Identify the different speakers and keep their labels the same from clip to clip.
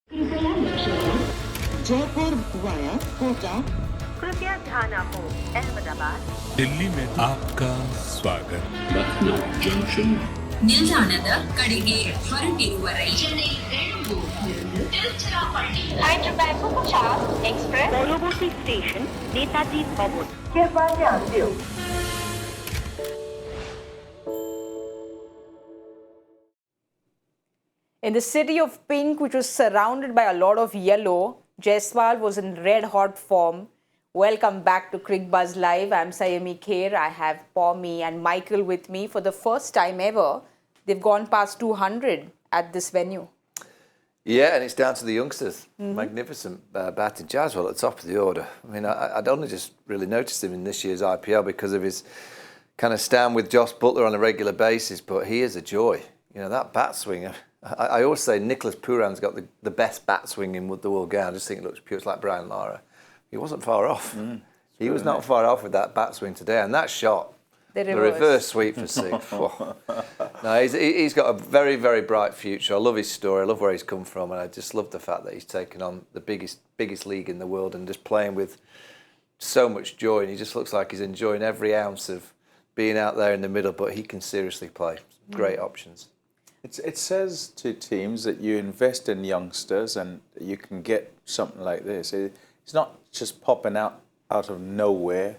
Speaker 1: Jaipur via Kota
Speaker 2: कृपया ध्यान आपको अहमदाबाद
Speaker 3: दिल्ली में आपका स्वागत
Speaker 4: Lucknow Junction.
Speaker 5: ನಿಲ್ದಾಣದ ಕಡೆಗೆ ಹೊರಟಿರುವರೈ
Speaker 2: चेन्नई तिरुचिरापल्ली हैदराबाद को 50 एक्सप्रेस परोबोटी स्टेशन नेताजी भवन कृपया ध्यान दो.
Speaker 6: In the city of pink, which was surrounded by a lot of yellow, Jaiswal was in red-hot form. Welcome back to Cricbuzz Live. I'm Saiyami Kher. I have Pommie and Michael with me for the first time ever. They've gone past 200 at this venue.
Speaker 7: Yeah, and it's down to the youngsters. Magnificent batting. Jaiswal at the top of the order. I mean, I'd only just really noticed him in this year's IPL because of his kind of stand with Josh Buttler on a regular basis, but he is a joy. You know, that bat swing. I always say Nicholas Pooran's got the best bat swing in the world game. I just think it looks pure. It's like Brian Lara. He wasn't far off. He was not far off with that bat swing today. And that shot, the reverse sweep for six. No, he's got a very, very bright future. I love his story. I love where he's come from. And I just love the fact that he's taken on the biggest league in the world and just playing with so much joy. And he just looks like he's enjoying every ounce of being out there in the middle. But he can seriously play. Great options.
Speaker 8: It says to teams that you invest in youngsters and you can get something like this. It's not just popping out of nowhere.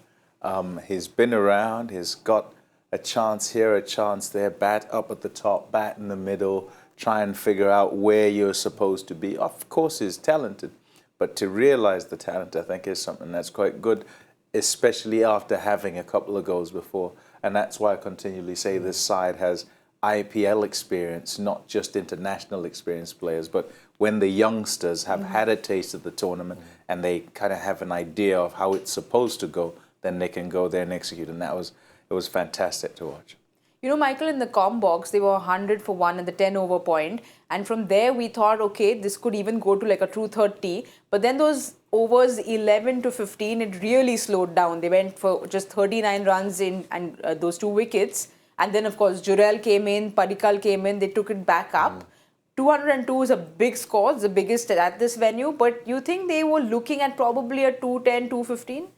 Speaker 8: He's been around. He's got a chance here, a chance there. Bat up at the top, bat in the middle. Try and figure out where you're supposed to be. Of course, he's talented, but to realize the talent, I think, is something that's quite good, especially after having a couple of goals before. And that's why I continually say this side has IPL experience, not just international experience players, but when the youngsters have had a taste of the tournament and they kind of have an idea of how it's supposed to go, then they can go there and execute. And it was fantastic to watch.
Speaker 6: You know, Michael, in the comm box, they were 100 for 1 at the 10-over point. And from there, we thought, okay, this could even go to like a 230. But then those overs 11 to 15, it really slowed down. They went for just 39 runs in and those 2 wickets. And then, of course, Jurel came in, Padikkal came in, they took it back up. 202 is a big score, it's the biggest at this venue. But you think they were looking at probably a 210, 215?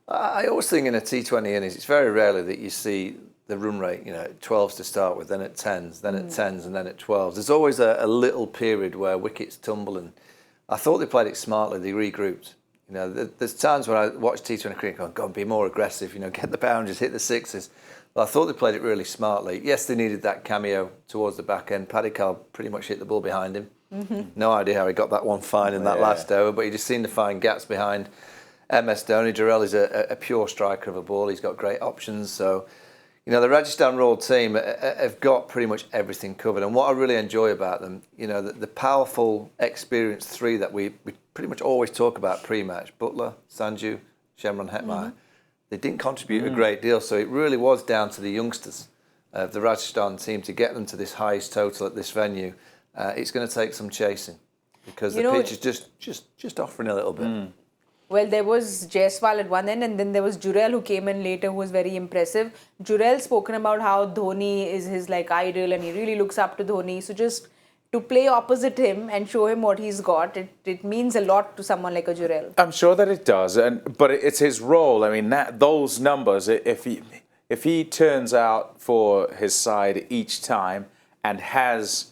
Speaker 7: I always think in a T20 innings, it's very rarely that you see the run rate, 12s to start with, then at 10s, then at 10s, and then at 12s. There's always a little period where wickets tumble, and I thought they played it smartly. They regrouped. There's times when I watch T20 cricket, go on, be more aggressive, get the boundaries, hit the sixes. Well, I thought they played it really smartly. Yes, they needed that cameo towards the back end. Padikkal pretty much hit the ball behind him. No idea how he got that one fine in that last over, but he just seemed to find gaps behind MS Dhoni. Jurel is a pure striker of a ball. He's got great options. So, the Rajasthan Royal team have got pretty much everything covered. And what I really enjoy about them, the powerful, experienced three that we pretty much always talk about pre-match, Buttler, Sanju, Shemron Hetmeyer, they didn't contribute a great deal. So it really was down to the youngsters of the Rajasthan team to get them to this highest total at this venue. It's going to take some chasing because the pitch is just offering a little bit.
Speaker 6: Well, there was Jaiswal at one end and then there was Jurel who came in later who was very impressive. Jurel spoken about how Dhoni is his idol and he really looks up to Dhoni. So just to play opposite him and show him what he's got, it means a lot to someone like a Jurel.
Speaker 8: I'm sure that it does, but it's his role. I mean, those numbers, if he turns out for his side each time and has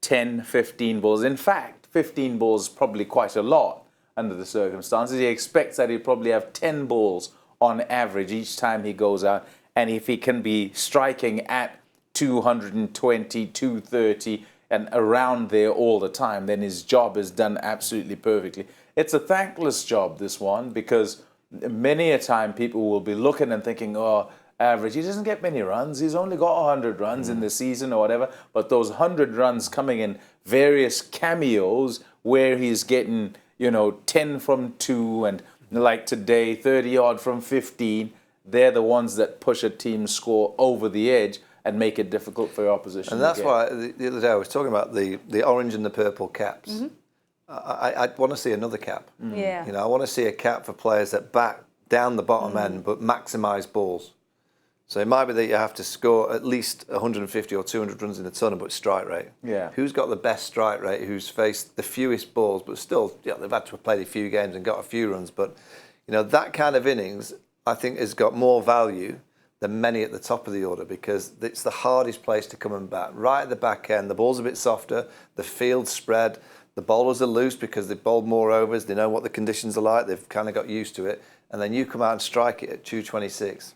Speaker 8: 10, 15 balls, in fact, 15 balls is probably quite a lot under the circumstances. He expects that he'll probably have 10 balls on average each time he goes out. And if he can be striking at 220, 230, and around there all the time, then his job is done absolutely perfectly. It's a thankless job, this one, because many a time people will be looking and thinking, oh, average, he doesn't get many runs. He's only got 100 runs in the season or whatever. But those 100 runs coming in various cameos where he's getting, 10 from 2 and like today, 30 odd from 15, they're the ones that push a team's score over the edge and make it difficult for your opposition.
Speaker 7: And that's why the other day I was talking about the orange and the purple caps. I want to see another cap.
Speaker 6: Yeah.
Speaker 7: I want to see a cap for players that back down the bottom end but maximise balls. So it might be that you have to score at least 150 or 200 runs in a ton, but strike rate.
Speaker 8: Yeah.
Speaker 7: Who's got the best strike rate? Who's faced the fewest balls, but still, they've had to have played a few games and got a few runs. But that kind of innings, I think, has got more value than many at the top of the order, because it's the hardest place to come and bat. Right at the back end, the ball's a bit softer, the field's spread, the bowlers are loose because they've bowled more overs, they know what the conditions are like, they've kind of got used to it, and then you come out and strike it at 226.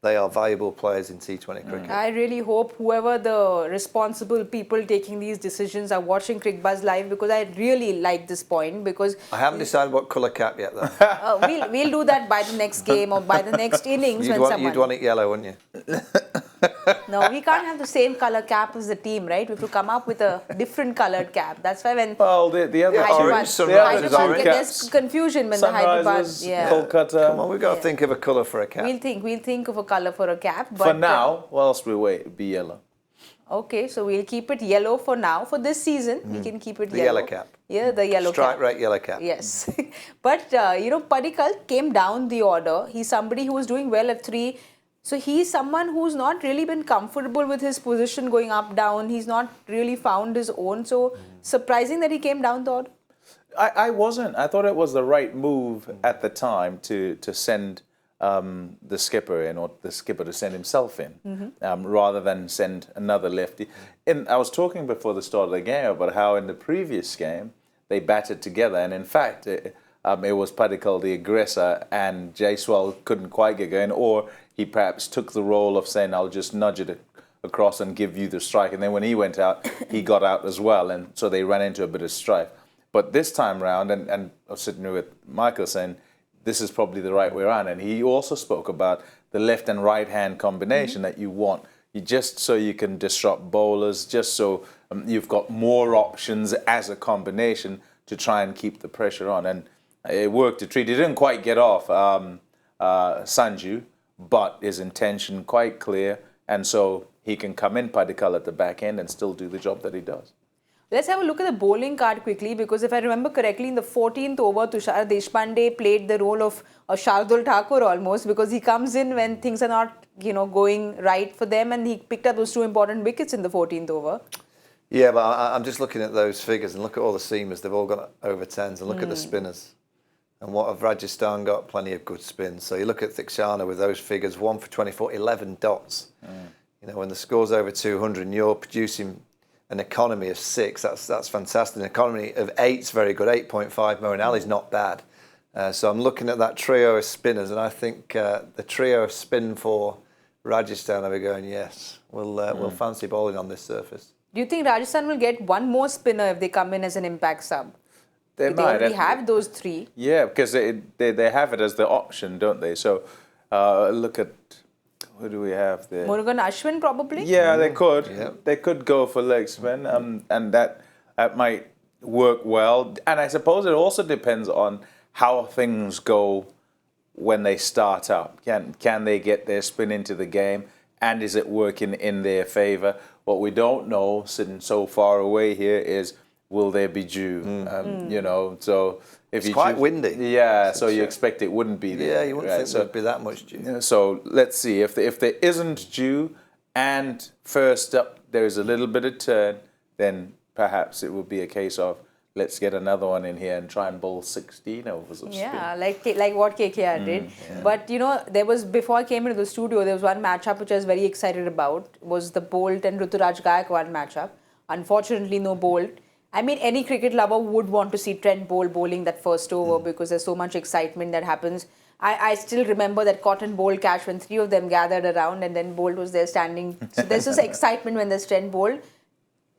Speaker 7: They are valuable players in T20 cricket.
Speaker 6: I really hope whoever the responsible people taking these decisions are watching Cricbuzz live, because I really like this point, because
Speaker 7: I haven't decided what colour cap yet, though.
Speaker 6: we'll do that by the next game or by the next innings.
Speaker 7: You'd want it yellow, wouldn't you?
Speaker 6: No, we can't have the same colour cap as the team, right? We have to come up with a different coloured cap. That's why when
Speaker 8: Well, the other
Speaker 7: orange, sunrise is orange.
Speaker 6: there's confusion when the Hyderabad.
Speaker 8: Sunrisers,
Speaker 6: Yeah.
Speaker 8: Kolkata.
Speaker 7: Come on, we've got to think of a colour for a cap.
Speaker 6: We'll think of a colour for a cap. But,
Speaker 8: For now, whilst we wait, it'll be yellow.
Speaker 6: Okay, so we'll keep it yellow for now. For this season, we can keep it
Speaker 7: The
Speaker 6: yellow.
Speaker 7: yellow cap.
Speaker 6: Yeah, the yellow
Speaker 7: Strike
Speaker 6: cap.
Speaker 7: rate yellow cap.
Speaker 6: Yes. But, Padikkal came down the order. He's somebody who was doing well at 3. So he's someone who's not really been comfortable with his position going up, down. He's not really found his own. So surprising that he came down the order.
Speaker 8: I wasn't. I thought it was the right move at the time to send the skipper in, or the skipper to send himself in, rather than send another lefty. I was talking before the start of the game about how in the previous game they batted together, and in fact it was Padikkal the aggressor, and Jaiswal couldn't quite get going, or he perhaps took the role of saying, I'll just nudge it across and give you the strike. And then when he went out, he got out as well, and so they ran into a bit of strife. But this time round, and I was sitting with Michael saying, this is probably the right way around. And he also spoke about the left and right hand combination that you want. Just so you can disrupt bowlers, just so you've got more options as a combination to try and keep the pressure on. And it worked a treat. He didn't quite get off Sanju, but his intention quite clear. And so he can come in Padikkal at the back end and still do the job that he does.
Speaker 6: Let's have a look at the bowling card quickly, because if I remember correctly, in the 14th over, Tushar Deshpande played the role of Shardul Thakur almost, because he comes in when things are not, going right for them, and he picked up those 2 important wickets in the 14th over.
Speaker 7: Yeah, but I'm just looking at those figures and look at all the seamers. They've all got over 10s, and look at the spinners. And what have Rajasthan got? Plenty of good spins. So you look at Thikshana with those figures, 1 for 24, 11 dots. When the score's over 200 and you're producing an economy of 6, that's fantastic. An economy of 8's very good. 8.5 Moeen Ali's not bad. So I'm looking at that trio of spinners, and I think the trio of spin for Rajasthan, I'll be going, yes, we'll fancy bowling on this surface.
Speaker 6: Do you think Rajasthan will get one more spinner if they come in as an impact sub?
Speaker 8: They
Speaker 6: They
Speaker 8: might.
Speaker 6: already have those 3.
Speaker 8: Yeah, because they have it as the option, don't they? So look at, who do we have there?
Speaker 6: Murugan Ashwin probably?
Speaker 8: Yeah, they could.
Speaker 7: Yeah.
Speaker 8: They could go for leg spin, and that might work well. And I suppose it also depends on how things go when they start out. Can they get their spin into the game, and is it working in their favour? What we don't know, sitting so far away here, is will there be dew? So if
Speaker 7: It's quite windy.
Speaker 8: Yeah, so you expect it wouldn't be there.
Speaker 7: Yeah, you wouldn't think there'd be that much dew.
Speaker 8: So let's see if there isn't dew, and first up there is a little bit of turn, then perhaps it will be a case of let's get another one in here and try and bowl 16 overs of spin.
Speaker 6: Yeah, like what KKR did. But there was, before I came into the studio, there was one matchup which I was very excited about, was the Bolt and Ruturaj Gaikwad matchup. Unfortunately, no Bolt. I mean, any cricket lover would want to see Trent Bolt bowling that first over because there's so much excitement that happens. I still remember that Cotton Bolt catch when 3 of them gathered around and then Bolt was there standing. So there's this excitement when there's Trent Bolt.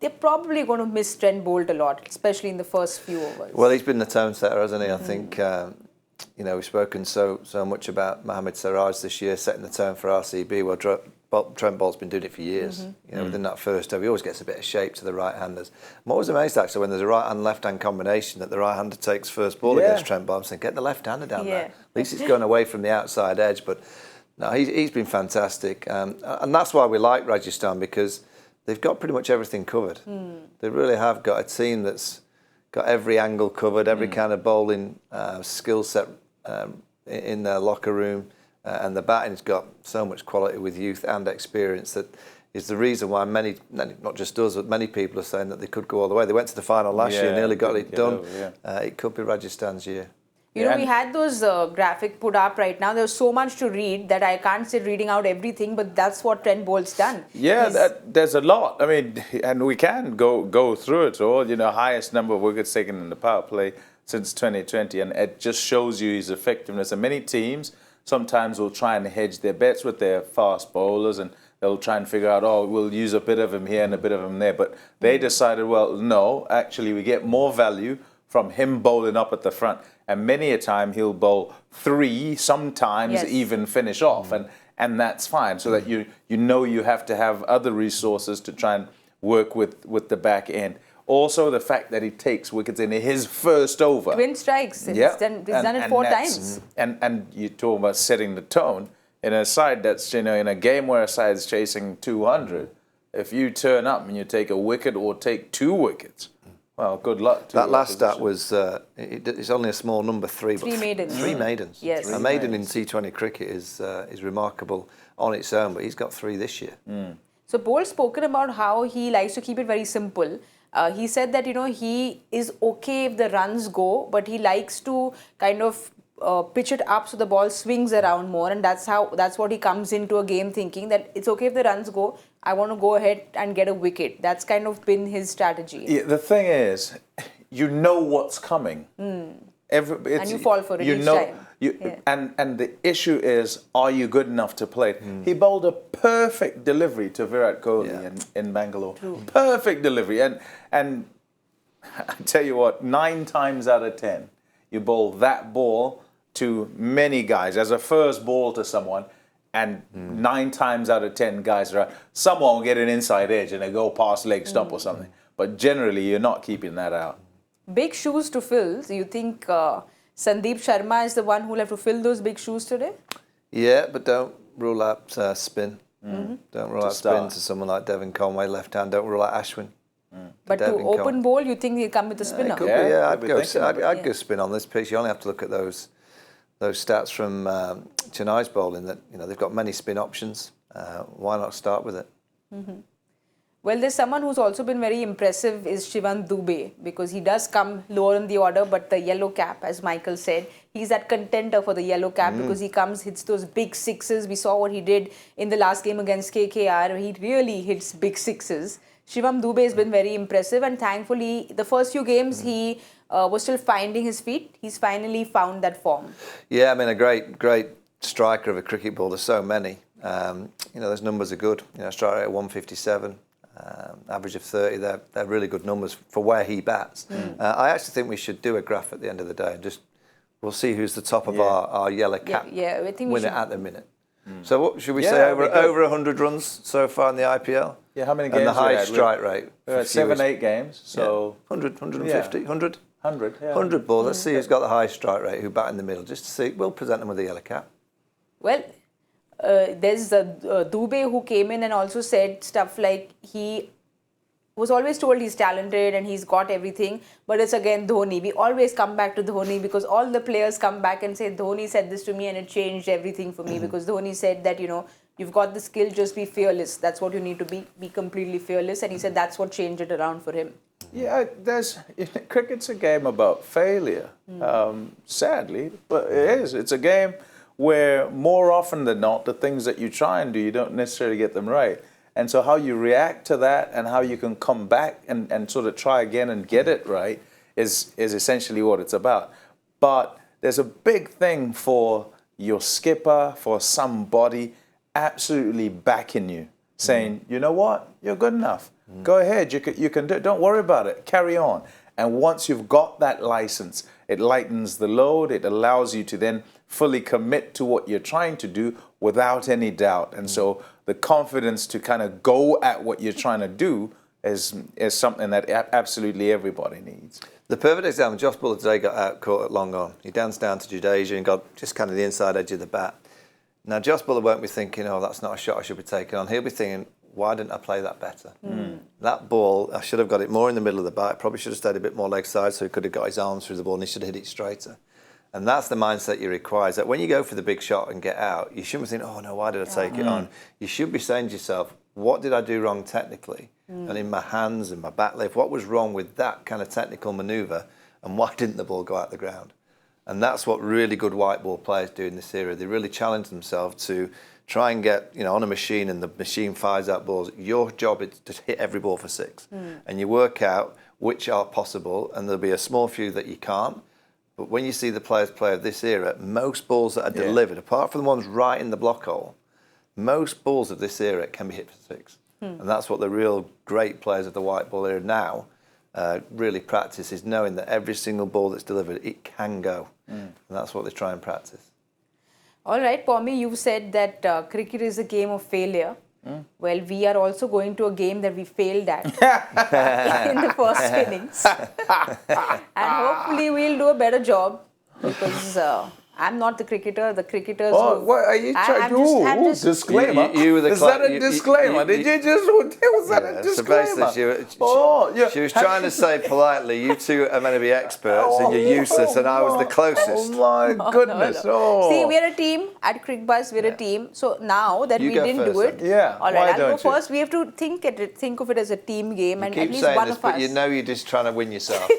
Speaker 6: They're probably going to miss Trent Bolt a lot, especially in the first few overs.
Speaker 7: Well, he's been the tone setter, hasn't he? I think, we've spoken so much about Mohammad Siraj this year, setting the tone for RCB. Well, Trent Bolt's been doing it for years. Within that first over, he always gets a bit of shape to the right-handers. I'm always amazed, actually, when there's a right-hand, left-hand combination that the right-hander takes first ball against Trent Bolt. I'm saying, get the left-hander down there. At least it's going away from the outside edge. But no, he's been fantastic. And that's why we like Rajasthan, because they've got pretty much everything covered. They really have got a team that's got every angle covered, every kind of bowling skill set in their locker room. and the batting's got so much quality with youth and experience that is the reason why many, not just us, but many people are saying that they could go all the way. They went to the final last year, nearly got it done. It could be Rajasthan's year.
Speaker 6: You know, we had those graphic put up right now. There's so much to read that I can't sit reading out everything, but that's what Trent Bolt's done.
Speaker 8: Yeah, there's a lot. I mean, and we can go through it all. You know, highest number of wickets taken in the power play since 2020, and it just shows you his effectiveness. And many teams sometimes will try and hedge their bets with their fast bowlers, and they'll try and figure out, oh, we'll use a bit of him here and a bit of him there. But they decided, well, no, actually we get more value from him bowling up at the front. And many a time he'll bowl 3, sometimes even finish off. And that's fine, so that you know you have to have other resources to try and work with the back end. Also, the fact that he takes wickets in his first over.
Speaker 6: Twin strikes. He's done it 4 times.
Speaker 8: And you talk about setting the tone. In a side that's, you know, in a game where a side is chasing 200, if you turn up and you take a wicket or take 2 wickets, well, good luck to
Speaker 7: that last stat was, it's only a small number, 3.
Speaker 6: 3 maidens.
Speaker 7: 3 maidens.
Speaker 6: Yes.
Speaker 7: A maiden in T20 cricket is remarkable on its own, but he's got 3 this year.
Speaker 6: So Bolt's spoken about how he likes to keep it very simple. He said that, you know, he is okay if the runs go, but he likes to kind of pitch it up so the ball swings around more, and that's what he comes into a game thinking, that it's okay if the runs go, I want to go ahead and get a wicket. That's kind of been his strategy.
Speaker 8: Yeah, the thing is, you know what's coming.
Speaker 6: And you fall for it each time.
Speaker 8: And the issue is, are you good enough to play it? He bowled a perfect delivery to Virat Kohli in Bangalore. True. Perfect delivery. And I tell you what, 9 times out of 10, you bowl that ball to many guys as a first ball to someone, and 9 times out of 10 guys are out. Someone will get an inside edge and they go past leg stump or something. But generally, you're not keeping that out.
Speaker 6: Big shoes to fill. So you think Sandeep Sharma is the one who will have to fill those big shoes today?
Speaker 7: Yeah, but don't rule out spin. Don't rule out spin to someone like Devon Conway, left hand. Don't rule out Ashwin.
Speaker 6: But to open bowl, you think he'll come with a spinner?
Speaker 7: I'd go spin on this pitch. You only have to look at those stats from Chennai's bowling, that, you know, they've got many spin options. Why not start with it?
Speaker 6: Well, there's someone who's also been very impressive is Shivam Dube, because he does come lower in the order, but the yellow cap, as Michael said, he's that contender for the yellow cap because he hits those big sixes. We saw what he did in the last game against KKR. He really hits big sixes. Shivam Dube has been very impressive, and thankfully, the first few games he was still finding his feet. He's finally found that form.
Speaker 7: Yeah, I mean, a great striker of a cricket ball. There's so many. You know, those numbers are good. You know, strike rate at 157, average of 30. They're really good numbers for where he bats. I actually think we should do a graph at the end of the day and we'll see who's the top of our yellow cap
Speaker 6: I think
Speaker 7: winner at the minute. So what should we say? Over 100 runs so far in the IPL.
Speaker 8: Yeah, how many games?
Speaker 7: And the high strike rate.
Speaker 8: 7-8 games. So
Speaker 7: 100, 150, 100.
Speaker 8: 100, yeah.
Speaker 7: 100 balls. Let's see who's got the high strike rate, who bat in the middle, just to see. We'll present them with a yellow cap.
Speaker 6: Well, there's Dube who came in and also said stuff like he was always told he's talented and he's got everything, but it's again Dhoni. We always come back to Dhoni because all the players come back and say, Dhoni said this to me and it changed everything for me, because Dhoni said that, you know, you've got the skill, just be fearless. That's what you need to be completely fearless. And he said that's what changed it around for him.
Speaker 8: Yeah, cricket's a game about failure, sadly, but it is. It's a game where more often than not, the things that you try and do, you don't necessarily get them right. And so how you react to that and how you can come back and sort of try again and get it right is essentially what it's about. But there's a big thing for your skipper, for somebody absolutely backing you, saying, you know what, you're good enough. Go ahead, you can do it. Don't worry about it. Carry on. And once you've got that license, it lightens the load. It allows you to then fully commit to what you're trying to do without any doubt. And so the confidence to kind of go at what you're trying to do is something that absolutely everybody needs.
Speaker 7: The perfect example, Josh Buller today got out caught at long on. He danced down to Jadeja and got just kind of the inside edge of the bat. Now, Josh Buller won't be thinking, oh, that's not a shot I should be taking on. He'll be thinking, why didn't I play that better? That ball, I should have got it more in the middle of the bat. Probably should have stayed a bit more leg side so he could have got his arms through the ball and he should have hit it straighter. And that's the mindset you require. Is that when you go for the big shot and get out, you shouldn't be thinking, oh no, why did I take it on? You should be saying to yourself, what did I do wrong technically? And in my hands and my back lift, what was wrong with that kind of technical manoeuvre? And why didn't the ball go out the ground? And that's what really good white ball players do in this era. They really challenge themselves to try and get, on a machine, and the machine fires out balls. Your job is to hit every ball for 6. And you work out which are possible, and there'll be a small few that you can't. But when you see the players play of this era, most balls that are delivered, apart from the ones right in the block hole, most balls of this era can be hit for 6. And that's what the real great players of the white ball era now really practice, is knowing that every single ball that's delivered, it can go. And that's what they try and practice.
Speaker 6: All right, Pommie, you've said that cricket is a game of failure. Well, we are also going to a game that we failed at in the first innings. And hopefully we'll do a better job, because I'm not the cricketer. The cricketers.
Speaker 8: Oh, what are you trying to do? Disclaimer.
Speaker 7: You were the
Speaker 8: Is that a disclaimer? Did you just? Was that a disclaimer?
Speaker 7: So basically, she was trying to say politely, you two are meant to be experts and you're useless, and I was the closest.
Speaker 8: Oh my goodness! Oh.
Speaker 6: See, we're a team at Cricbuzz. We're a team. So now that
Speaker 7: You
Speaker 6: we
Speaker 7: go
Speaker 6: didn't do
Speaker 7: first,
Speaker 6: it,
Speaker 8: Yeah.
Speaker 6: all
Speaker 8: Why
Speaker 6: right, I'll go
Speaker 8: don't you?
Speaker 6: first. We have to think of it as a team game, and
Speaker 7: Keep
Speaker 6: at least
Speaker 7: saying
Speaker 6: one
Speaker 7: this,
Speaker 6: of us.
Speaker 7: but you know you're just trying to win yourself.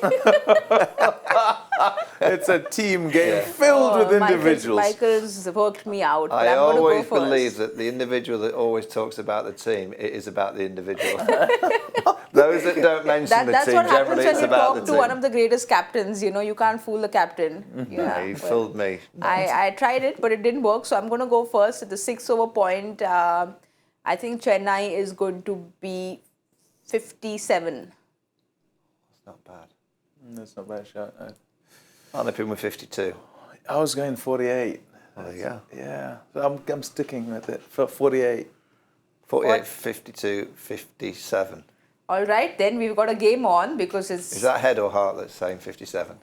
Speaker 8: It's a team game filled with individuals.
Speaker 6: Michael's worked me out. But
Speaker 7: I
Speaker 6: I'm going to
Speaker 7: always
Speaker 6: go first.
Speaker 7: believe that the individual that always talks about the team, it is about the individual. Those that don't mention the
Speaker 6: That's
Speaker 7: team,
Speaker 6: what happens
Speaker 7: generally
Speaker 6: when
Speaker 7: it's
Speaker 6: you
Speaker 7: about
Speaker 6: talk
Speaker 7: the
Speaker 6: to one
Speaker 7: team.
Speaker 6: of the greatest captains. You can't fool the captain.
Speaker 7: Yeah, you fooled me.
Speaker 6: I tried it, but it didn't work. So I'm going to go first at the 6 over point. I think Chennai is going to be 57.
Speaker 7: It's not bad.
Speaker 8: That's not a bad shot. No.
Speaker 7: I'm up in with 52.
Speaker 8: I was going 48.
Speaker 7: There you go.
Speaker 8: Yeah, so I'm sticking with it for 48.
Speaker 7: 48, 52, 57.
Speaker 6: All right, then we've got a game on, because it's...
Speaker 7: Is that head or heart that's saying 57?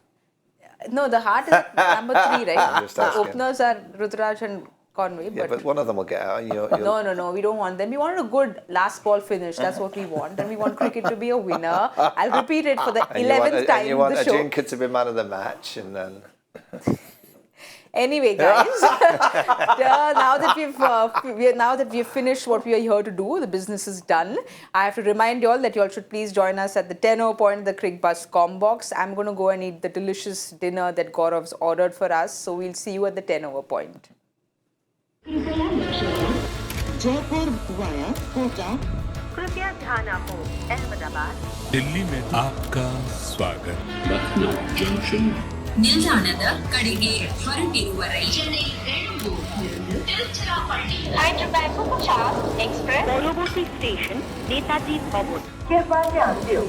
Speaker 6: No, the heart is number 3, right?
Speaker 7: I'm just
Speaker 6: The
Speaker 7: asking.
Speaker 6: openers are Rutraj and Conway.
Speaker 7: Yeah, but one of them will get out. And you'll
Speaker 6: No, we don't want them. We want a good last ball finish. That's what we want. And we want cricket to be a winner. I'll repeat it for the 11th time
Speaker 7: and you want
Speaker 6: in the show.
Speaker 7: Ajinka to be man of the match, and then...
Speaker 6: Anyway, guys, now that we've finished what we are here to do, the business is done. I have to remind you all that you all should please join us at the 10 over point, the Cricbuzz Combox. I'm going to go and eat the delicious dinner that Gaurav's ordered for us. So we'll see you at the 10 over point.
Speaker 1: Jaipur via Kota.
Speaker 2: कृपया ध्यान आपको अहमदाबाद
Speaker 3: दिल्ली में आपका स्वागत
Speaker 4: Lucknow Junction.
Speaker 5: ನಿಲ್ದಾಣದ ಕಡೆಗೆ ಹೊರಟಿರುವ ರೈಲು
Speaker 2: Chennai Hyderabad Superfast Express পরবর্তী স্টেশন নেতাজি ভবন। कृपया ध्यान दो